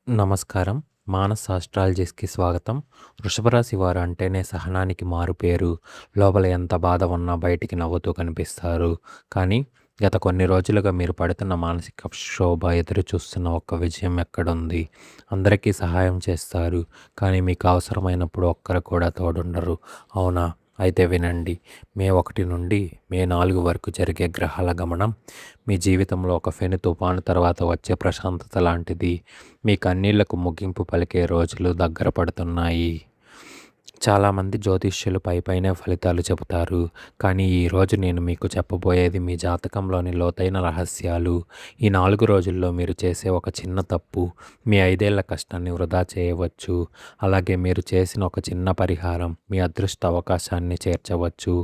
నమస్కారం. మానస్ ఆస్ట్రాలజిస్ట్‌కి స్వాగతం. వృషభ రాశి వారు అంటేనే సహనానికి మారుపేరు. లోపల ఎంత బాధ ఉన్నా బయటికి నవ్వుతూ కనిపిస్తారు. కానీ గత కొన్ని రోజులుగా మీరు పడుతున్న మానసిక క్షోభ, ఎదురు చూస్తున్న ఒక్క విజయం ఎక్కడుంది? అందరికీ సహాయం చేస్తారు. కానీ మీకు అవసరమైనప్పుడు ఒక్కరు కూడా తోడుండరు. అవునా? అయితే వినండి. మే 1 నుండి మే 4 వరకు జరిగే గ్రహాల గమనం మీ జీవితంలో ఒక ఫెను తుఫాను తర్వాత వచ్చే ప్రశాంతత లాంటిది. మీ కన్నీళ్లకు ముగింపు పలికే రోజులు దగ్గర పడుతున్నాయి. చాలామంది జ్యోతిష్యులు పైపైనే ఫలితాలు చెబుతారు. కానీ ఈరోజు నేను మీకు చెప్పబోయేది మీ జాతకంలోని లోతైన రహస్యాలు. ఈ 4 రోజుల్లో మీరు చేసే ఒక చిన్న తప్పు మీ 5 ఏళ్ల కష్టాన్ని వృధా చేయవచ్చు. అలాగే మీరు చేసిన ఒక చిన్న పరిహారం మీ అదృష్ట అవకాశాన్ని చేర్చవచ్చు.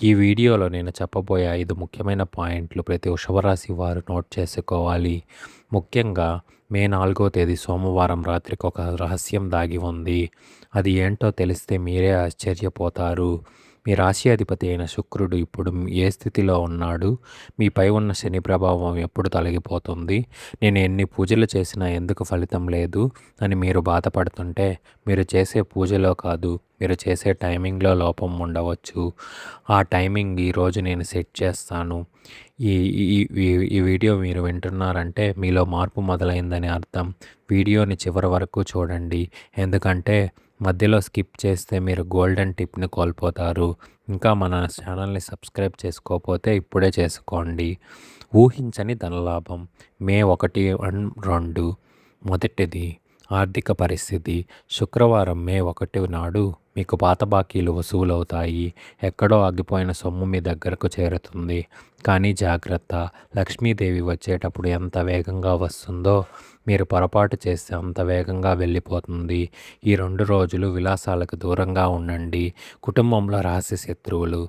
ఈ వీడియోలో నేను చెప్పబోయే 5 ముఖ్యమైన పాయింట్లు ప్రతి వృషభరాశి వారు నోట్ చేసుకోవాలి. ముఖ్యంగా మే 4వ తేదీ సోమవారం రాత్రికి ఒక రహస్యం దాగి ఉంది. అది ఏంటో తెలిస్తే మీరే ఆశ్చర్యపోతారు. మీ రాశి అధిపతి అయిన శుక్రుడు ఇప్పుడు ఏ స్థితిలో ఉన్నాడు? మీపై ఉన్న శని ప్రభావం ఎప్పుడు తొలగిపోతుంది? నేను ఎన్ని పూజలు చేసినా ఎందుకు ఫలితం లేదు అని మీరు బాధపడుతుంటే, మీరు చేసే పూజలో కాదు, మీరు చేసే టైమింగ్లో లోపం ఉండవచ్చు. ఆ టైమింగ్ ఈరోజు నేను సెట్ చేస్తాను. ఈ ఈ ఈ ఈ వీడియో మీరు వింటున్నారంటే మీలో మార్పు మొదలైందని అర్థం. వీడియోని చివరి వరకు చూడండి. ఎందుకంటే మధ్యలో స్కిప్ చేస్తే మీరు గోల్డెన్ టిప్ని కోల్పోతారు. ఇంకా మన ఛానల్ని సబ్స్క్రైబ్ చేసుకోకపోతే ఇప్పుడే చేసుకోండి. ఊహించని ధనలాభం మే 1, 2 మొదటిది ఆర్థిక పరిస్థితి. శుక్రవారం మే 1 నాడు మీకు పాత బాకీలు వసూలవుతాయి. ఎక్కడో ఆగిపోయిన సొమ్ము మీ దగ్గరకు చేరుతుంది. కానీ జాగ్రత్త, లక్ష్మీదేవి వచ్చేటప్పుడు ఎంత వేగంగా వస్తుందో మీరు పొరపాటు చేస్తే అంత వేగంగా వెళ్ళిపోతుంది. ఈ 2 రోజులు విలాసాలకు దూరంగా ఉండండి. కుటుంబంలో రహస్య శత్రువులు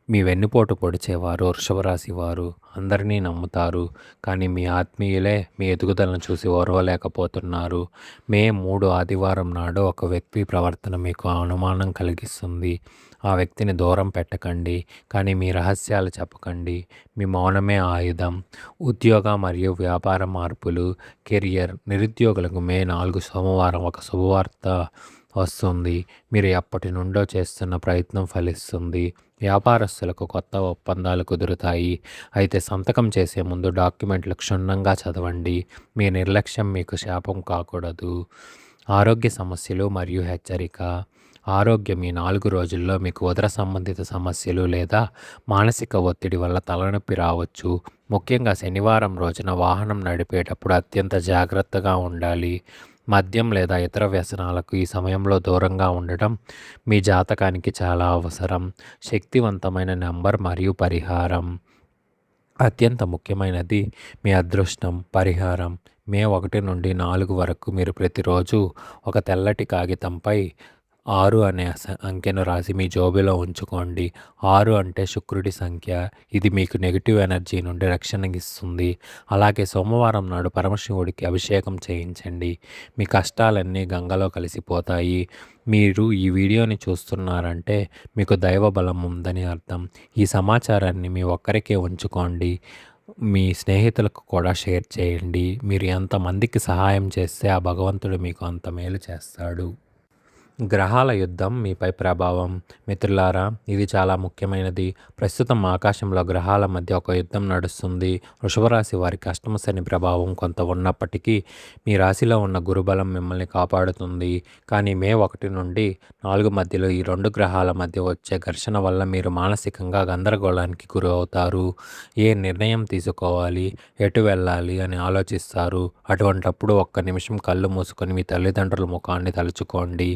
మీ వెన్నుపోటు పొడిచేవారు వృషభరాశి వారు అందరినీ నమ్ముతారు. కానీ మీ ఆత్మీయులే మీ ఎదుగుదలను చూసి ఓర్వలేకపోతున్నారు. మే 3 ఆదివారం నాడు ఒక వ్యక్తి ప్రవర్తన మీకు అనుమానం కలిగిస్తుంది. ఆ వ్యక్తిని దూరం పెట్టకండి, కానీ మీ రహస్యాలు చెప్పకండి. మీ మౌనమే ఆయుధం. ఉద్యోగ మరియు వ్యాపార మార్పులు, కెరియర్ నిరుద్యోగులకు మే 4 సోమవారం ఒక శుభవార్త వస్తుంది. మీరు ఎప్పటి నుండో చేస్తున్న ప్రయత్నం ఫలిస్తుంది. వ్యాపారస్తులకు కొత్త ఒప్పందాలు కుదురుతాయి. అయితే సంతకం చేసే ముందు డాక్యుమెంట్లు క్షుణ్ణంగా చదవండి. మీ నిర్లక్ష్యం మీకు శాపం కాకూడదు. ఆరోగ్య సమస్యలు మరియు హెచ్చరిక. ఆరోగ్యం ఈ 4 రోజుల్లో మీకు ఉదర సంబంధిత సమస్యలు లేదా మానసిక ఒత్తిడి వల్ల తలనొప్పి రావచ్చు. ముఖ్యంగా శనివారం రోజున వాహనం నడిపేటప్పుడు అత్యంత జాగ్రత్తగా ఉండాలి. మద్యం లేదా ఇతర వ్యసనాలకు ఈ సమయంలో దూరంగా ఉండటం మీ జాతకానికి చాలా అవసరం. శక్తివంతమైన నెంబర్ మరియు పరిహారం. అత్యంత ముఖ్యమైనది మీ అదృష్టం. పరిహారం మే 1 నుండి 4 వరకు మీరు ప్రతిరోజు ఒక తెల్లటి కాగితంపై 6 అనే అంకెను రాసి మీ జోబులో ఉంచుకోండి. 6 అంటే శుక్రుడి సంఖ్య. ఇది మీకు నెగిటివ్ ఎనర్జీ నుండి రక్షణ ఇస్తుంది. అలాగే సోమవారం నాడు పరమశివుడికి అభిషేకం చేయించండి. మీ కష్టాలన్నీ గంగలో కలిసిపోతాయి. మీరు ఈ వీడియోని చూస్తున్నారంటే మీకు దైవ బలం ఉందని అర్థం. ఈ సమాచారాన్ని మీ ఒక్కరికే ఉంచుకోండి. మీ స్నేహితులకు కూడా షేర్ చేయండి. మీరు ఎంతమందికి సహాయం చేస్తే ఆ భగవంతుడు మీకు అంత మేలు చేస్తాడు. గ్రహాల యుద్ధం మీపై ప్రభావం. మిత్రులారా, ఇది చాలా ముఖ్యమైనది. ప్రస్తుతం ఆకాశంలో గ్రహాల మధ్య ఒక యుద్ధం నడుస్తుంది. వృషభరాశి వారికి అష్టమ శని ప్రభావం కొంత ఉన్నప్పటికీ మీ రాశిలో ఉన్న గురుబలం మిమ్మల్ని కాపాడుతుంది. కానీ మే 1 నుండి 4 మధ్యలో ఈ 2 గ్రహాల మధ్య వచ్చే ఘర్షణ వల్ల మీరు మానసికంగా గందరగోళానికి గురి అవుతారు. ఏ నిర్ణయం తీసుకోవాలి, ఎటు వెళ్ళాలి అని ఆలోచిస్తారు. అటువంటప్పుడు ఒక్క నిమిషం కళ్ళు మూసుకొని మీ తల్లిదండ్రుల ముఖాన్ని తలుచుకోండి.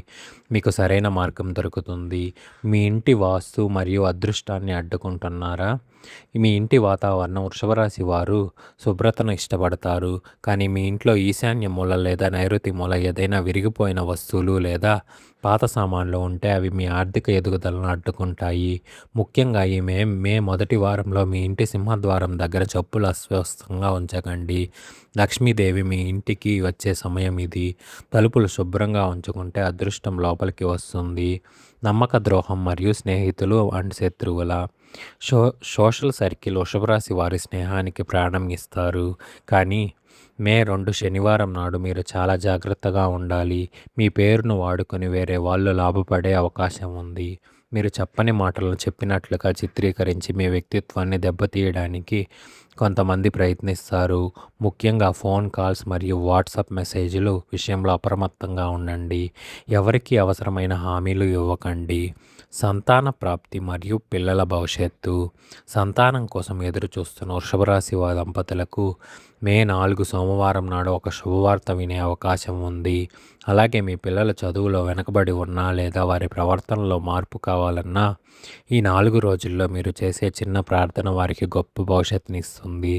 మీకు సరైన మార్గం దొరుకుతుంది. మీ ఇంటి వాస్తు మరియు అదృష్టాన్ని అడ్డుకుంటున్నారా? మీ ఇంటి వాతావరణం వృషభరాశి వారు శుభ్రతను ఇష్టపడతారు. కానీ మీ ఇంట్లో ఈశాన్య మూల లేదా నైరుతి మూల ఏదైనా విరిగిపోయిన వస్తువులు లేదా పాత సామాన్లు ఉంటే అవి మీ ఆర్థిక ఎదుగుదలను అడ్డుకుంటాయి. ముఖ్యంగా ఈ మే మొదటి వారంలో మీ ఇంటి సింహద్వారం దగ్గర చెప్పులు అస్వస్థంగా ఉంచకండి. లక్ష్మీదేవి మీ ఇంటికి వచ్చే సమయం ఇది. తలుపులు శుభ్రంగా ఉంచుకుంటే అదృష్టం లోపలికి వస్తుంది. నమ్మక ద్రోహం మరియు స్నేహితులు అండ్ శత్రువుల సోషల్ సర్కిల్ వృషభరాశి వారి స్నేహానికి ప్రాణం ఇస్తారు. కానీ మే 2 శనివారం నాడు మీరు చాలా జాగ్రత్తగా ఉండాలి. మీ పేరును వాడుకొని వేరే వాళ్ళు లాభపడే అవకాశం ఉంది. మీరు చెప్పని మాటలను చెప్పినట్లుగా చిత్రీకరించి మీ వ్యక్తిత్వాన్ని దెబ్బతీయడానికి కొంతమంది ప్రయత్నిస్తారు. ముఖ్యంగా ఫోన్ కాల్స్ మరియు వాట్సాప్ మెసేజ్‌లు విషయంలో అప్రమత్తంగా ఉండండి. ఎవరికీ అవసరమైన హామీలు ఇవ్వకండి. సంతాన ప్రాప్తి మరియు పిల్లల భవిష్యత్తు. సంతానం కోసం ఎదురుచూస్తున్న వృషభ రాశి దంపతులకు మే 4 సోమవారం నాడు ఒక శుభవార్త వినే అవకాశం ఉంది. అలాగే మీ పిల్లల చదువులో వెనకబడి ఉన్నా లేదా వారి ప్రవర్తనలో మార్పు కావాలన్నా ఈ 4 రోజుల్లో మీరు చేసే చిన్న ప్రార్థన వారికి గొప్ప భవిష్యత్తునిస్తుంది.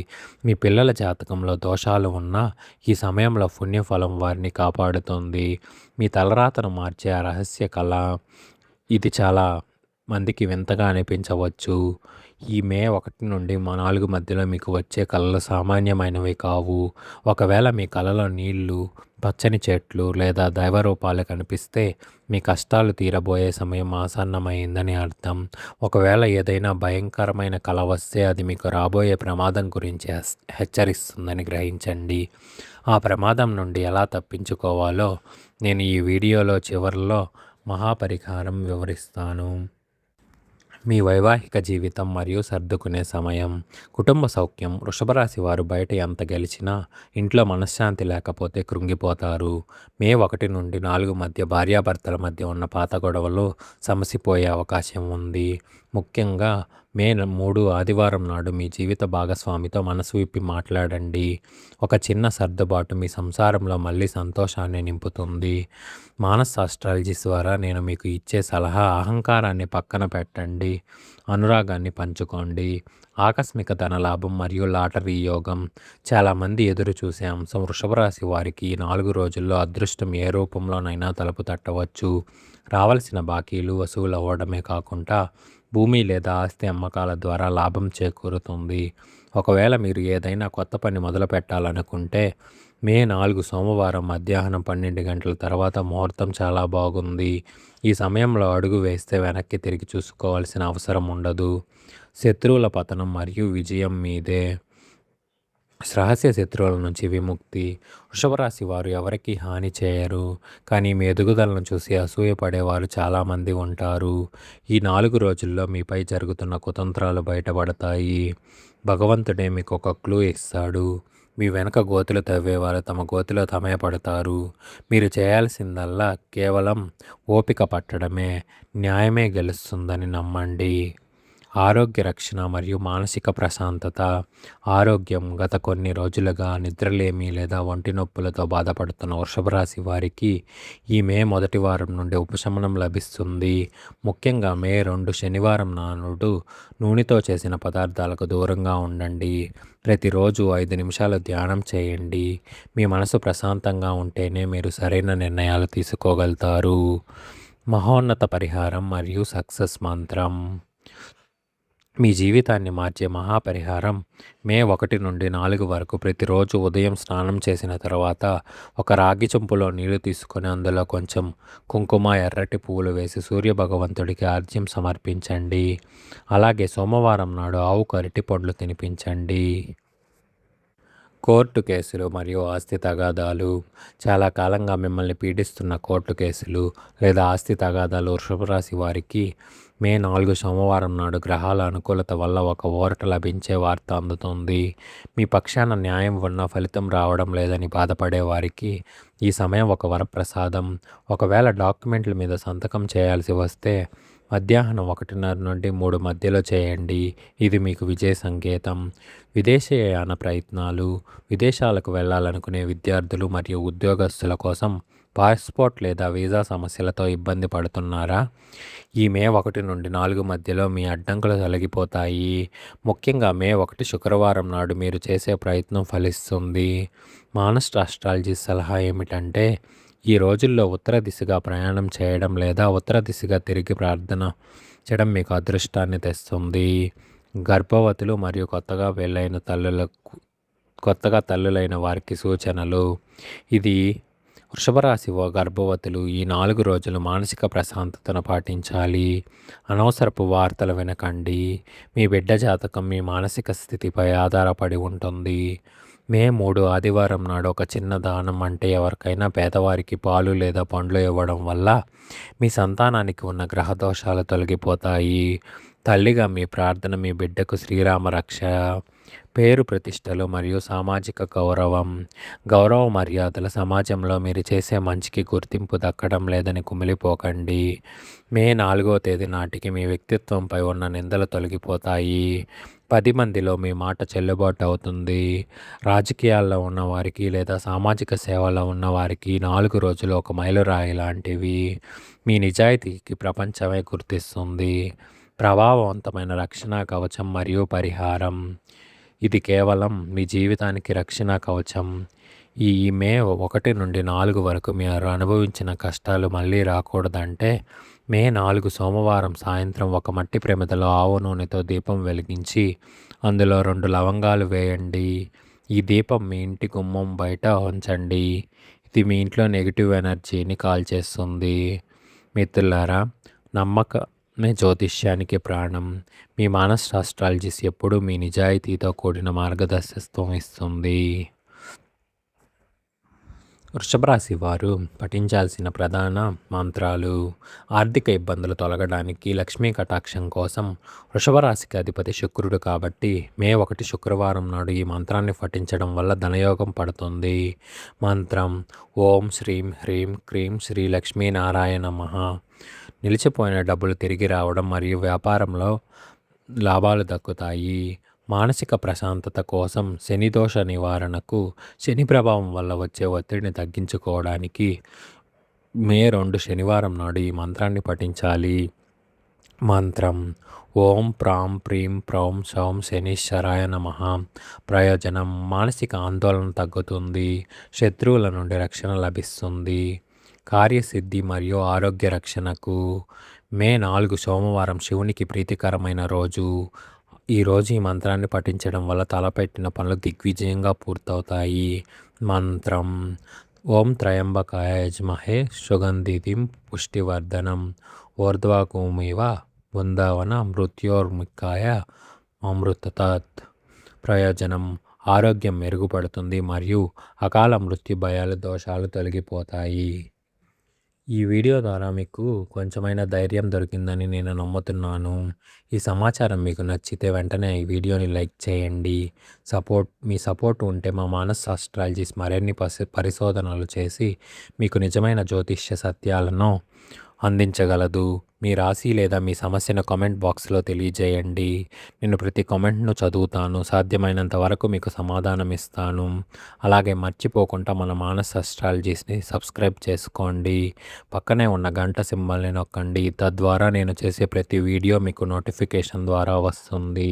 మీ పిల్లల జాతకంలో దోషాలు ఉన్నా ఈ సమయంలో పుణ్యఫలం వారిని కాపాడుతుంది. మీ తలరాతను మార్చే ఆ రహస్య కళ ఇది చాలా మందికి వింతగా అనిపించవచ్చు. ఈ మే 1 నుండి 4 మధ్యలో మీకు వచ్చే కలలు సామాన్యమైనవి కావు. ఒకవేళ మీ కలలో నీళ్లు, పచ్చని చెట్లు లేదా దైవరూపాలు కనిపిస్తే మీ కష్టాలు తీరబోయే సమయం ఆసన్నమైందని అర్థం. ఒకవేళ ఏదైనా భయంకరమైన కల వస్తే అది మీకు రాబోయే ప్రమాదం గురించి హెచ్చరిస్తుందని గ్రహించండి. ఆ ప్రమాదం నుండి ఎలా తప్పించుకోవాలో నేను ఈ వీడియోలో చివరిలో మహాపరిహారం వివరిస్తాను. మీ వైవాహిక జీవితం మరియు సర్దుకునే సమయం. కుటుంబ సౌఖ్యం. వృషభ రాశి వారు బయట ఎంత గెలిచినా ఇంట్లో మనశ్శాంతి లేకపోతే కృంగిపోతారు. మే 1 నుండి 4 మధ్య భార్యాభర్తల మధ్య ఉన్న పాత గొడవలు సమసిపోయే అవకాశం ఉంది. ముఖ్యంగా మే 3 ఆదివారం నాడు మీ జీవిత భాగస్వామితో మనసు విప్పి మాట్లాడండి. ఒక చిన్న సర్దుబాటు మీ సంసారంలో మళ్ళీ సంతోషాన్ని నింపుతుంది. మానస్ ఆస్ట్రాలజీ ద్వారా నేను మీకు ఇచ్చే సలహా అహంకారాన్ని పక్కన పెట్టండి, అనురాగాన్ని పంచుకోండి. ఆకస్మిక ధనలాభం మరియు లాటరీ యోగం. చాలామంది ఎదురు చూసే అంశం వృషభ రాశి వారికి ఈ 4 రోజుల్లో అదృష్టం ఏ రూపంలోనైనా తలుపు తట్టవచ్చు. రావాల్సిన బాకీలు వసూలు అవ్వడమే కాకుండా భూమి లేదా ఆస్తి అమ్మకాల ద్వారా లాభం చేకూరుతుంది. ఒకవేళ మీరు ఏదైనా కొత్త పని మొదలు పెట్టాలనుకుంటే మే 4 సోమవారం మధ్యాహ్నం 12 గంటల తర్వాత ముహూర్తం చాలా బాగుంది. ఈ సమయంలో అడుగు వేస్తే వెనక్కి తిరిగి చూసుకోవాల్సిన అవసరం ఉండదు. శత్రువుల పతనం మరియు విజయం మీదే. రహస్య శత్రువుల నుంచి విముక్తి. వృషభ రాశి వారు ఎవరికీ హాని చేయరు, కానీ మీ ఎదుగుదలను చూసి అసూయపడేవారు చాలామంది ఉంటారు. ఈ 4 రోజుల్లో మీపై జరుగుతున్న కుతంత్రాలు బయటపడతాయి. భగవంతుడే మీకు ఒక క్లూ ఇస్తాడు. మీ వెనక గోతులు తవ్వేవారు తమ గోతిలో తమే పడతారు. మీరు చేయాల్సిందల్లా కేవలం ఓపిక పట్టడమే. న్యాయమే గెలుస్తుందని నమ్మండి. ఆరోగ్య రక్షణ మరియు మానసిక ప్రశాంతత. ఆరోగ్యం. గత కొన్ని రోజులుగా నిద్రలేమి లేదా ఒంటి నొప్పులతో బాధపడుతున్న వృషభ రాశి వారికి ఈ మే 1 వారం నుండి ఉపశమనం లభిస్తుంది. ముఖ్యంగా మే 2 శనివారం నాడు నూనెతో చేసిన పదార్థాలకు దూరంగా ఉండండి. ప్రతిరోజు 5 నిమిషాలు ధ్యానం చేయండి. మీ మనసు ప్రశాంతంగా ఉంటేనే మీరు సరైన నిర్ణయాలు తీసుకోగలుగుతారు. మహోన్నత పరిహారం మరియు సక్సెస్ మంత్రం. మీ జీవితాన్ని మార్చే మహాపరిహారం. మే 1 నుండి 4 వరకు ప్రతిరోజు ఉదయం స్నానం చేసిన తర్వాత ఒక రాగి చెంబులో నీళ్లు తీసుకొని అందులో కొంచెం కుంకుమ, ఎర్రటి పువ్వులు వేసి సూర్యభగవంతుడికి ఆర్జ్యం సమర్పించండి. అలాగే సోమవారం నాడు ఆవుకు అరటి పండ్లు తినిపించండి. కోర్టు కేసులు మరియు ఆస్తి తగాదాలు. చాలా కాలంగా మిమ్మల్ని పీడిస్తున్న కోర్టు కేసులు లేదా ఆస్తి తగాదాలు వృషభ రాశి వారికి మే 4 సోమవారం నాడు గ్రహాల అనుకూలత వల్ల ఒక ఊరట లభించే వార్త అందుతుంది. మీ పక్షాన న్యాయం ఉన్న ఫలితం రావడం లేదని బాధపడే వారికి ఈ సమయం ఒక వరప్రసాదం. ఒకవేళ డాక్యుమెంట్ల మీద సంతకం చేయాల్సి వస్తే మధ్యాహ్నం 1:30 నుండి 3 మధ్యలో చేయండి. ఇది మీకు విజయ సంకేతం. విదేశీయాన ప్రయత్నాలు. విదేశాలకు వెళ్ళాలనుకునే విద్యార్థులు మరియు ఉద్యోగస్తుల కోసం పాస్పోర్ట్ లేదా వీసా సమస్యలతో ఇబ్బంది పడుతున్నారా? ఈ మే 1 నుండి 4 మధ్యలో మీ అడ్డంకులు తొలగిపోతాయి. ముఖ్యంగా మే 1 శుక్రవారం నాడు మీరు చేసే ప్రయత్నం ఫలిస్తుంది. మానస్ ఆస్ట్రాలజీ సలహా ఏమిటంటే ఈ రోజుల్లో ఉత్తర దిశగా ప్రయాణం చేయడం లేదా ఉత్తర దిశగా తిరిగి ప్రార్థన చేయడం మీకు అదృష్టాన్ని తెస్తుంది. గర్భవతులు మరియు కొత్తగా తల్లులైన వారికి సూచనలు. ఇది వృషభ రాశి గర్భవతులు ఈ 4 రోజులు మానసిక ప్రశాంతతను పాటించాలి. అనవసరపు వార్తలు వినకండి. మీ బిడ్డ జాతకం మీ మానసిక స్థితిపై ఆధారపడి ఉంటుంది. మే 3 ఆదివారం నాడు ఒక చిన్న దానం అంటే ఎవరికైనా పేదవారికి పాలు లేదా పండ్లు ఇవ్వడం వల్ల మీ సంతానానికి ఉన్న గ్రహ దోషాలు తొలగిపోతాయి. తల్లిగా మీ ప్రార్థన మీ బిడ్డకు శ్రీరామ రక్ష, పేరు ప్రతిష్టలు మరియు సామాజిక గౌరవం. గౌరవ మర్యాదల సమాజంలో మీరు చేసే మంచికి గుర్తింపు దక్కడం లేదని కుమిలిపోకండి. మే 4వ తేదీ నాటికి మీ వ్యక్తిత్వంపై ఉన్న నిందలు తొలగిపోతాయి. 10 మందిలో మీ మాట చెల్లుబాటు అవుతుంది. రాజకీయాల్లో ఉన్నవారికి లేదా సామాజిక సేవలో ఉన్నవారికి 4 రోజులు ఒక మైలురాయి లాంటివి. మీ నిజాయితీకి ప్రపంచమే గుర్తిస్తుంది. ప్రభావవంతమైన రక్షణ కవచం మరియు పరిహారం. ఇది కేవలం మీ జీవితానికి రక్షణ కవచం. ఈ మే 1 నుండి 4 వరకు మీరు అనుభవించిన కష్టాలు మళ్ళీ రాకూడదంటే మే 4 సోమవారం సాయంత్రం ఒక మట్టి ప్రమిదలో ఆవు నూనెతో దీపం వెలిగించి అందులో 2 లవంగాలు వేయండి. ఈ దీపం మీ ఇంటి గుమ్మం బయట ఉంచండి. ఇది మీ ఇంట్లో నెగిటివ్ ఎనర్జీని కాల్చేస్తుంది. మిత్రులారా, నమ్మకమే జ్యోతిష్యానికి ప్రాణం. మీ మానస్ ఆస్ట్రాలజిస్ట్ ఎప్పుడూ మీ నిజాయితీతో కూడిన మార్గదర్శకత్వం ఇస్తుంది. వృషభ రాశి వారు పఠించాల్సిన ప్రధాన మంత్రాలు. ఆర్థిక ఇబ్బందులు తొలగడానికి, లక్ష్మీ కటాక్షం కోసం. వృషభ రాశికి అధిపతి శుక్రుడు కాబట్టి మే 1 శుక్రవారం నాడు ఈ మంత్రాన్ని పఠించడం వల్ల ధనయోగం పడుతుంది. మంత్రం: ఓం శ్రీం హ్రీం క్రీం శ్రీ లక్ష్మీనారాయణ నమః. నిలిచిపోయిన డబ్బులు తిరిగి రావడం మరియు వ్యాపారంలో లాభాలు దక్కుతాయి. మానసిక ప్రశాంతత కోసం, శని దోష నివారణకు, శని ప్రభావం వల్ల వచ్చే ఒత్తిడిని తగ్గించుకోవడానికి మే 2 శనివారం నాడు ఈ మంత్రాన్ని పఠించాలి. మంత్రం: ఓం ప్రాం ప్రీం ప్రౌం సౌం శనీశ్వరాయ నమః. ప్రయోజనం: మానసిక ఆందోళన తగ్గుతుంది, శత్రువుల నుండి రక్షణ లభిస్తుంది. కార్యసిద్ధి మరియు ఆరోగ్య రక్షణకు మే 4 సోమవారం శివునికి ప్రీతికరమైన రోజు. ఈరోజు ఈ మంత్రాన్ని పఠించడం వల్ల తలపెట్టిన పనులు దిగ్విజయంగా పూర్తవుతాయి. మంత్రం: ఓం త్రయంబకాయ యజ్మహే సుగంధిం పుష్టివర్ధనం ఊర్ధ్వగోమివ బృందావన మృత్యోర్ముఖాయ అమృతతత్. ప్రయోజనం: ఆరోగ్యం మెరుగుపడుతుంది మరియు అకాల మృత్యు భయాలు దోషాలు తొలగిపోతాయి. ఈ వీడియో ద్వారా మీకు కొంచెమైనా ధైర్యం దొరికిందని నేను నమ్ముతున్నాను. ఈ సమాచారం మీకు నచ్చితే వెంటనే ఈ వీడియోని లైక్ చేయండి. మీ సపోర్ట్ ఉంటే మా మానస్ ఆస్ట్రాలజిస్ట్ మరిన్ని పరిశోధనలు చేసి మీకు నిజమైన జ్యోతిష్య సత్యాలను అందించగలదు. మీ రాశి లేదా మీ సమస్యను కామెంట్ బాక్స్లో తెలియజేయండి. నేను ప్రతి కామెంట్ను చదువుతాను. సాధ్యమైనంత వరకు మీకు సమాధానం ఇస్తాను. అలాగే మర్చిపోకుండా మన మానస్ ఆస్ట్రాలజిస్ట్ని సబ్స్క్రైబ్ చేసుకోండి. పక్కనే ఉన్న గంట సింబల్ని నొక్కండి. తద్వారా నేను చేసే ప్రతి వీడియో మీకు నోటిఫికేషన్ ద్వారా వస్తుంది.